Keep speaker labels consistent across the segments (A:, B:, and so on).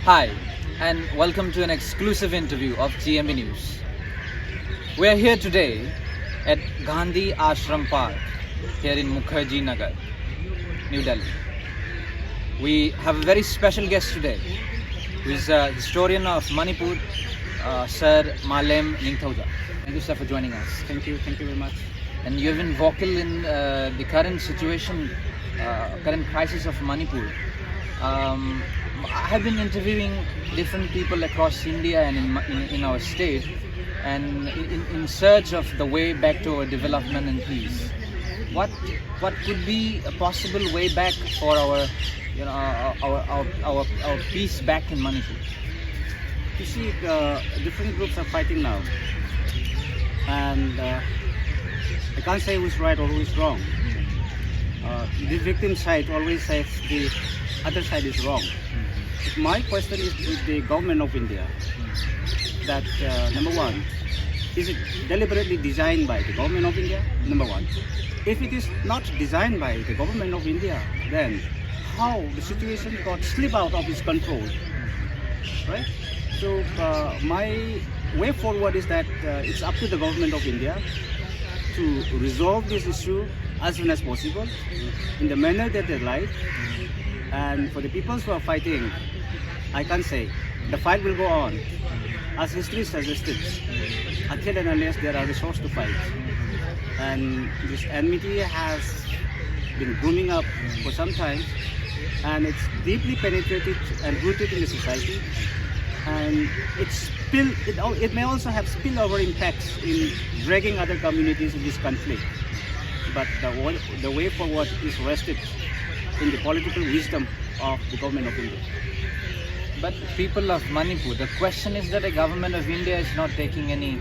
A: Hi, and welcome to an exclusive interview of GMB News. We are here today at Gandhi Ashram Park here in Mukherjee Nagar, New Delhi. We have a very special guest today, who is a historian of Manipur, Sir Malem Ningthouja. Thank you, sir, for joining us.
B: Thank you very much.
A: And you have been vocal in the current situation, current crisis of Manipur. I have been interviewing different people across India and in our state, and in search of the way back to our development and peace. What could be a possible way back for our peace back in Manipur?
B: You see, different groups are fighting now, and I can't say who's right or who's wrong. The victim side always says the other side is wrong. My question is with the government of India that number one, is it deliberately designed by the government of India? Number one. If it is not designed by the government of India, then how the situation got slip out of its control, right? So my way forward is that it's up to the government of India to resolve this issue as soon as possible in the manner that they like. And for the peoples who are fighting, I can say the fight will go on as history suggested until and unless there are resources to fight. And this enmity has been booming up for some time, and it's deeply penetrated and rooted in the society, and it may also have spillover impacts in dragging other communities in this conflict. But the way forward is rested in the political wisdom of the government of India.
A: But people of Manipur, the question is that the government of India is not taking any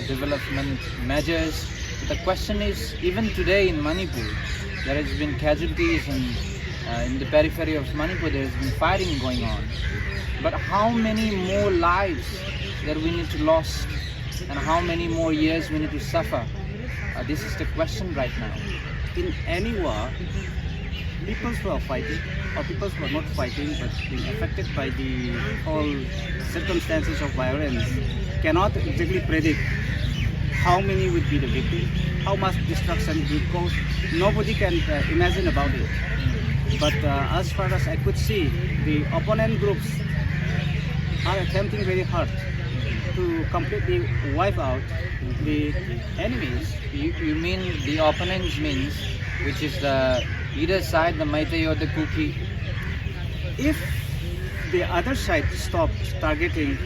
A: development measures. The question is, even today in Manipur, there has been casualties, and in the periphery of Manipur there has been fighting going on. But how many more lives that we need to lose, and how many more years we need to suffer? This is the question right now.
B: In any war, people who are fighting or people who are not fighting but being affected by the whole circumstances of violence cannot exactly predict how many would be the victim, how much destruction it would cause. Nobody can imagine about it. But as far as I could see, the opponent groups are attempting very hard to completely wipe out the enemies.
A: You mean the opponents means, which is the either side, the Meitei or the Kuki?
B: If the other side stops targeting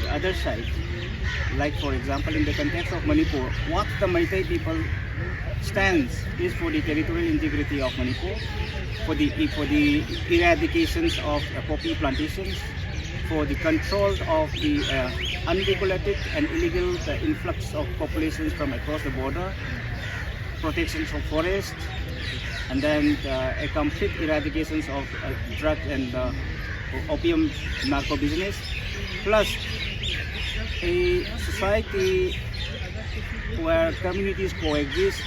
B: the other side, like for example in the context of Manipur, what the Meitei people stands is for the territorial integrity of Manipur, for the eradications of poppy plantations, for the control of the unregulated and illegal influx of populations from across the border, protections of forests, and then a complete eradications of drug and opium narco business, plus a society where communities coexist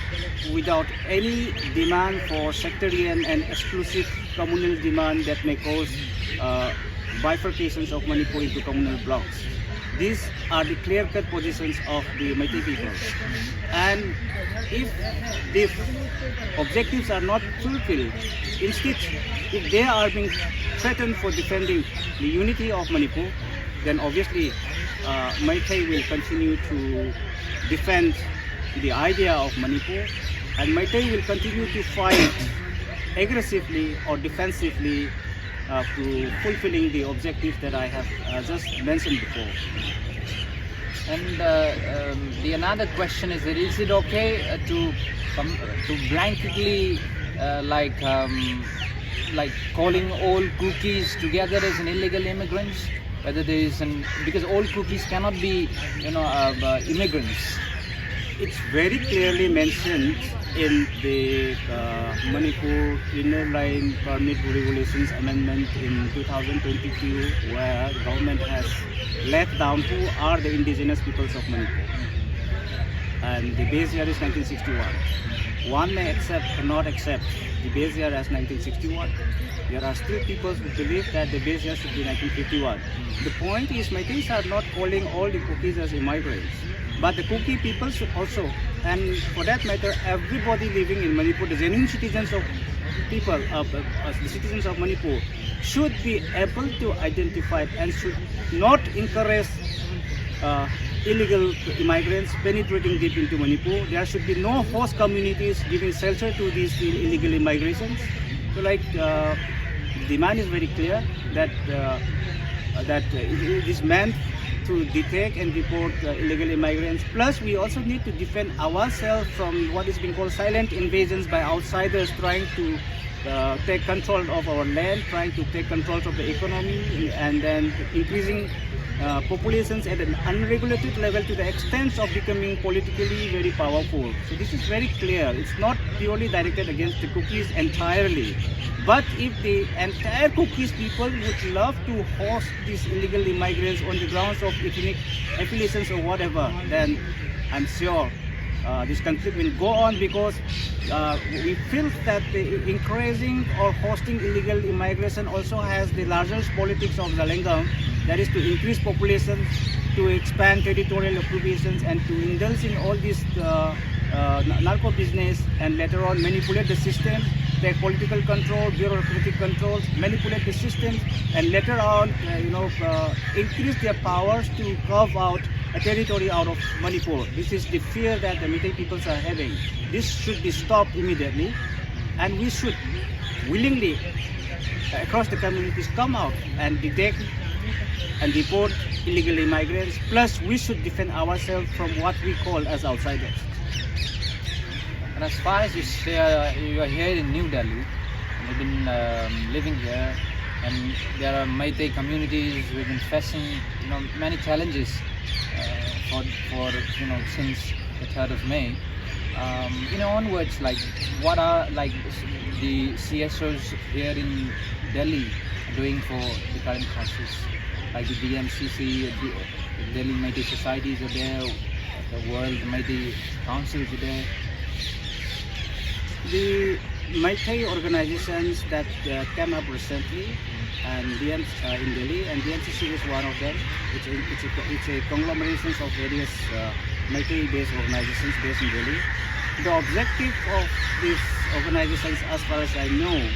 B: without any demand for sectarian and exclusive communal demand that may cause bifurcations of Manipur into communal blocks. These are the clear-cut positions of the Meitei people. And if these objectives are not fulfilled, instead, if they are being threatened for defending the unity of Manipur, then obviously Meitei will continue to defend the idea of Manipur, and Meitei will continue to fight aggressively or defensively to fulfilling the objectives that I have just mentioned before.
A: And the another question is that is it okay to blanketly like calling all cookies together as an illegal immigrants? Whether there is because all cookies cannot be immigrants.
B: It's very clearly mentioned in the Manipur Inner Line Permit Regulations Amendment in 2022, where the government has laid down who are the indigenous peoples of Manipur. And the base year is 1961. one may accept or not accept the base year as 1961. There are still people who believe that the base year should be 1951. The point is, Meiteis are not calling all the Kukis as immigrants, but the Kuki people should also, and for that matter, everybody living in Manipur, the genuine citizens of people, the citizens of Manipur, should be able to identify and should not encourage illegal immigrants penetrating deep into Manipur. There should be no host communities giving shelter to these illegal immigrations. So, like, demand is very clear that it is meant to detect and deport illegal immigrants. Plus, we also need to defend ourselves from what is being called silent invasions by outsiders trying to take control of our land, trying to take control of the economy, and then increasing populations at an unregulated level to the extent of becoming politically very powerful. So this is very clear. It's not purely directed against the Kukis entirely. But if the entire Kukis people would love to host these illegal immigrants on the grounds of ethnic affiliations or whatever, then I'm sure this conflict will go on, because we feel that the encouraging or hosting illegal immigration also has the largest politics of Zalengam, that is to increase population, to expand territorial occupations, and to indulge in all this narco business, and later on manipulate the system, take political control, bureaucratic controls, manipulate the system, and later on increase their powers to carve out a territory out of Manipur. This is the fear that the Meitei peoples are having. This should be stopped immediately, and we should willingly, across the communities, come out and detect and deport illegal immigrants. Plus, we should defend ourselves from what we call as outsiders.
A: And as far as you are here in New Delhi, you've been living here, and there are Meitei communities who have been facing many challenges since the 3rd of May. Onwards, like, what are the CSOs here in Delhi doing for the current crisis? Like the DMCC, the Delhi Meitei societies are there, the World Meitei Councils are there.
B: The Meitei organizations that came up recently and in Delhi, and DMCC is one of them. It's a conglomeration of various Meitei-based organizations based in Delhi. The objective of these organizations, as far as I know,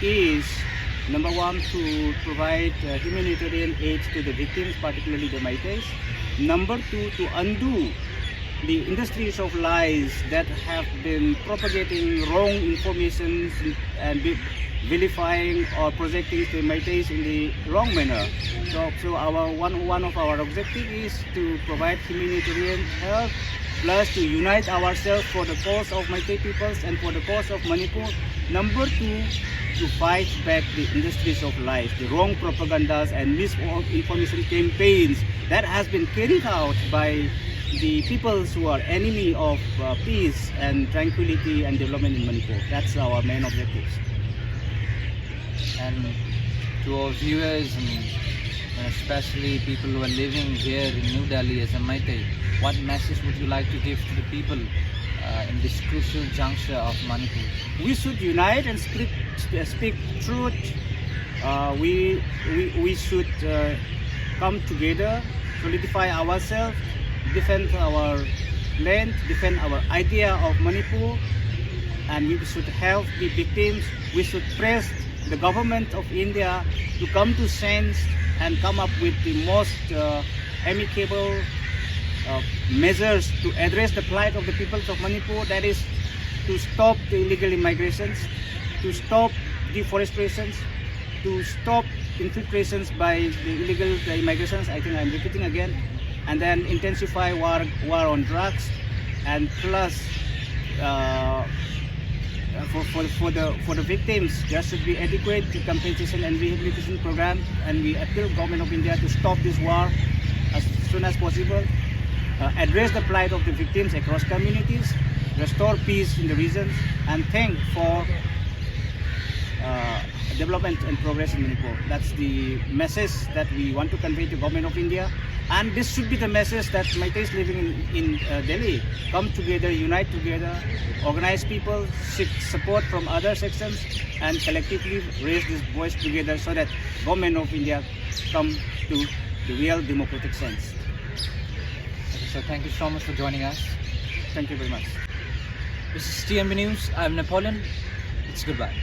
B: is number one, to provide humanitarian aid to the victims, particularly the Meiteis. Number two, to undo the industries of lies that have been propagating wrong information and vilifying or projecting the Meiteis in the wrong manner. So our one of our objectives is to provide humanitarian help, plus to unite ourselves for the cause of Meitei peoples and for the cause of Manipur. Number two, to fight back the industries of lies, the wrong propagandas and misinformation campaigns that has been carried out by the peoples who are enemy of peace and tranquility and development in Manipur. That's our main objectives.
A: And to our viewers, and especially people who are living here in New Delhi as a Meitei, what message would you like to give to the people in this crucial juncture of Manipur?
B: We should unite and speak truth. We should come together, solidify ourselves, defend our land, defend our idea of Manipur, and we should help the victims. We should press the government of India to come to sense and come up with the most amicable measures to address the plight of the peoples of Manipur. That is to stop the illegal immigrations, to stop deforestations, to stop infiltrations by the illegal immigrations. I think I'm repeating again. And then intensify war on drugs, and plus for the victims, there should be adequate compensation and rehabilitation program, and we appeal government of India to stop this war as soon as possible, address the plight of the victims across communities, restore peace in the regions, and thank for development and progress in Manipur. That's the message that we want to convey to government of India. And this should be the message that Meiteis living in Delhi come together, unite together, organize people, seek support from other sections, and collectively raise this voice together so that government of India come to the real democratic sense.
A: Okay, so thank you so much for joining us.
B: Thank you very much.
A: This is TMB News. I'm Napoleon. It's goodbye.